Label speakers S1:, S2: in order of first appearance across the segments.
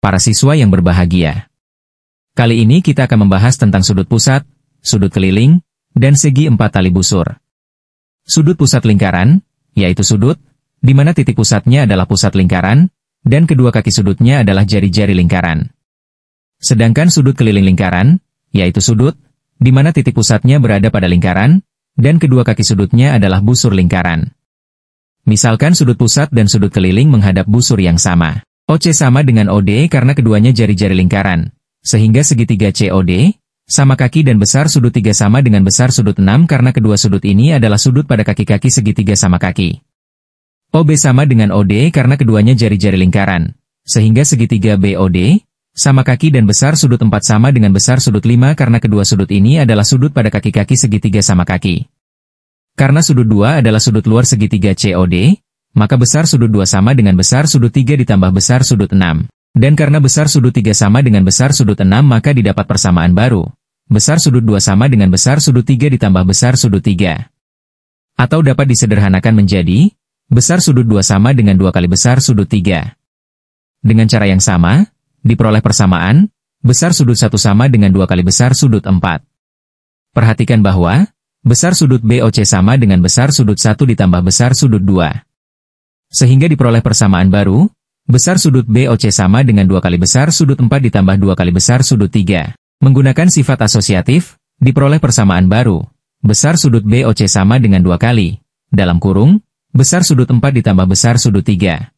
S1: para siswa yang berbahagia. Kali ini kita akan membahas tentang sudut pusat, sudut keliling, dan segi 4 tali busur. Sudut pusat lingkaran, yaitu sudut, di mana titik pusatnya adalah pusat lingkaran, dan kedua kaki sudutnya adalah jari-jari lingkaran. Sedangkan sudut keliling lingkaran, yaitu sudut, di mana titik pusatnya berada pada lingkaran, dan kedua kaki sudutnya adalah busur lingkaran. Misalkan sudut pusat dan sudut keliling menghadap busur yang sama. OC sama dengan OD karena keduanya jari-jari lingkaran, sehingga segitiga COD, sama kaki dan besar sudut 3 sama dengan besar sudut 6 karena kedua sudut ini adalah sudut pada kaki-kaki segitiga sama kaki. OB sama dengan OD karena keduanya jari-jari lingkaran, sehingga segitiga BOD, sama kaki dan besar sudut 4 sama dengan besar sudut 5 karena kedua sudut ini adalah sudut pada kaki-kaki segitiga sama kaki. Karena sudut 2 adalah sudut luar segitiga COD, maka besar sudut 2 sama dengan besar sudut 3 ditambah besar sudut 6. Dan karena besar sudut 3 sama dengan besar sudut 6 maka didapat persamaan baru. Besar sudut 2 sama dengan besar sudut 3 ditambah besar sudut 3. Atau dapat disederhanakan menjadi, besar sudut 2 sama dengan 2 kali besar sudut 3. Dengan cara yang sama, diperoleh persamaan, besar sudut 1 sama dengan 2 kali besar sudut 4. Perhatikan bahwa, besar sudut BOC sama dengan besar sudut 1 ditambah besar sudut 2. Sehingga diperoleh persamaan baru, besar sudut BOC sama dengan 2 kali besar sudut 4 ditambah 2 kali besar sudut 3. Menggunakan sifat asosiatif, diperoleh persamaan baru, besar sudut BOC sama dengan 2 kali, dalam kurung, besar sudut 4 ditambah besar sudut 3.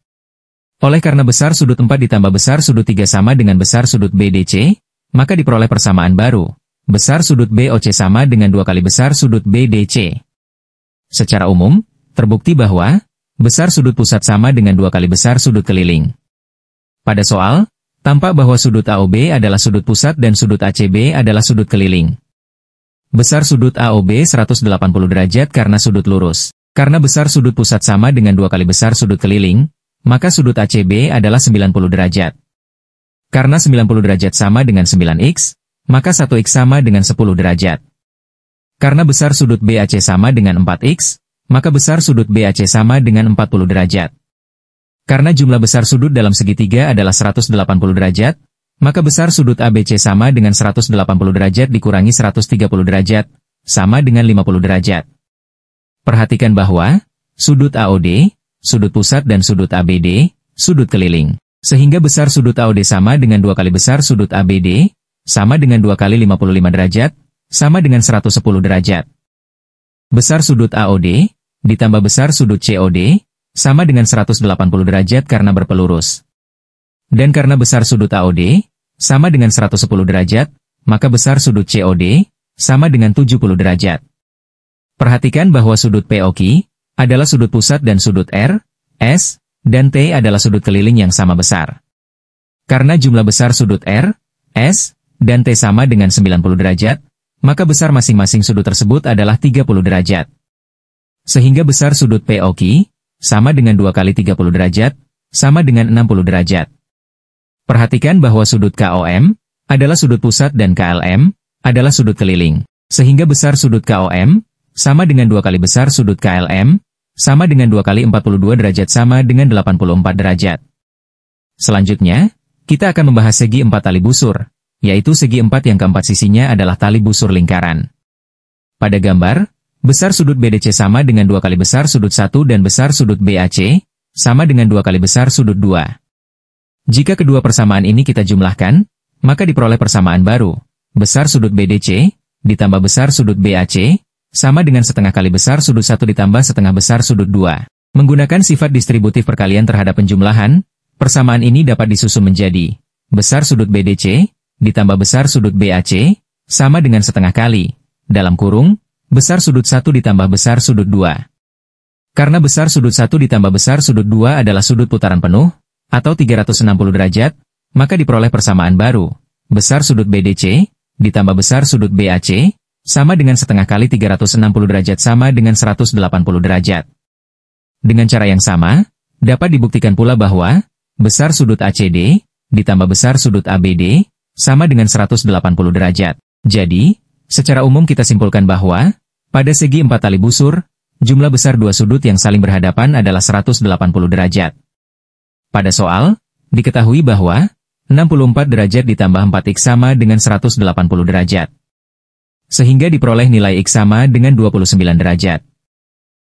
S1: Oleh karena besar sudut 4 ditambah besar sudut 3 sama dengan besar sudut BDC, maka diperoleh persamaan baru, besar sudut BOC sama dengan 2 kali besar sudut BDC. Secara umum, terbukti bahwa, besar sudut pusat sama dengan 2 kali besar sudut keliling. Pada soal, tampak bahwa sudut AOB adalah sudut pusat dan sudut ACB adalah sudut keliling. Besar sudut AOB 180 derajat karena sudut lurus. Karena besar sudut pusat sama dengan 2 kali besar sudut keliling, maka sudut ACB adalah 90 derajat. Karena 90 derajat sama dengan 9x, maka 1x sama dengan 10 derajat. Karena besar sudut BAC sama dengan 4x, maka besar sudut BAC sama dengan 40 derajat. Karena jumlah besar sudut dalam segitiga adalah 180 derajat, maka besar sudut ABC sama dengan 180 derajat dikurangi 130 derajat, sama dengan 50 derajat. Perhatikan bahwa, sudut AOD, sudut pusat dan sudut ABD, sudut keliling. Sehingga besar sudut AOD sama dengan 2 kali besar sudut ABD, sama dengan 2 kali 55 derajat, sama dengan 110 derajat. Besar sudut AOD, ditambah besar sudut COD, sama dengan 180 derajat karena berpelurus. Dan karena besar sudut AOD, sama dengan 110 derajat, maka besar sudut COD, sama dengan 70 derajat. Perhatikan bahwa sudut POQ, adalah sudut pusat dan sudut R, S, dan T adalah sudut keliling yang sama besar. Karena jumlah besar sudut R, S, dan T sama dengan 90 derajat, maka besar masing-masing sudut tersebut adalah 30 derajat. Sehingga besar sudut POQ, sama dengan 2 kali 30 derajat, sama dengan 60 derajat. Perhatikan bahwa sudut KOM, adalah sudut pusat dan KLM, adalah sudut keliling. Sehingga besar sudut KOM, sama dengan 2 kali besar sudut KLM, sama dengan 2 kali 42 derajat sama dengan 84 derajat. Selanjutnya, kita akan membahas segi 4 tali busur, yaitu segi 4 yang keempat sisinya adalah tali busur lingkaran. Pada gambar, besar sudut BDC sama dengan 2 kali besar sudut 1 dan besar sudut BAC, sama dengan 2 kali besar sudut 2. Jika kedua persamaan ini kita jumlahkan, maka diperoleh persamaan baru. Besar sudut BDC, ditambah besar sudut BAC, sama dengan setengah kali besar sudut 1 ditambah setengah besar sudut 2. Menggunakan sifat distributif perkalian terhadap penjumlahan, persamaan ini dapat disusun menjadi, besar sudut BDC, ditambah besar sudut BAC, sama dengan setengah kali, dalam kurung, besar sudut 1 ditambah besar sudut 2. Karena besar sudut 1 ditambah besar sudut 2 adalah sudut putaran penuh, atau 360 derajat, maka diperoleh persamaan baru. Besar sudut BDC, ditambah besar sudut BAC, sama dengan setengah kali 360 derajat sama dengan 180 derajat. Dengan cara yang sama, dapat dibuktikan pula bahwa, besar sudut ACD, ditambah besar sudut ABD, sama dengan 180 derajat. Jadi, secara umum kita simpulkan bahwa, pada segi 4 tali busur, jumlah besar dua sudut yang saling berhadapan adalah 180 derajat. Pada soal, diketahui bahwa, 64 derajat ditambah 4x sama dengan 180 derajat. Sehingga diperoleh nilai X sama dengan 29 derajat.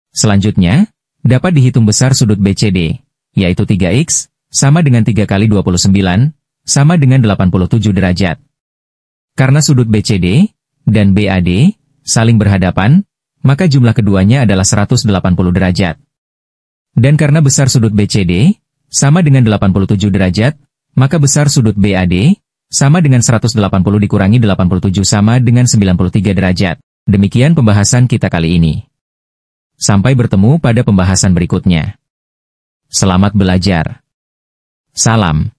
S1: Selanjutnya, dapat dihitung besar sudut BCD, yaitu 3x, sama dengan 3 kali 29, sama dengan 87 derajat. Karena sudut BCD dan BAD saling berhadapan, maka jumlah keduanya adalah 180 derajat. Dan karena besar sudut BCD sama dengan 87 derajat, maka besar sudut BAD sama dengan 180 dikurangi 87 sama dengan 93 derajat. Demikian pembahasan kita kali ini. Sampai bertemu pada pembahasan berikutnya. Selamat belajar. Salam.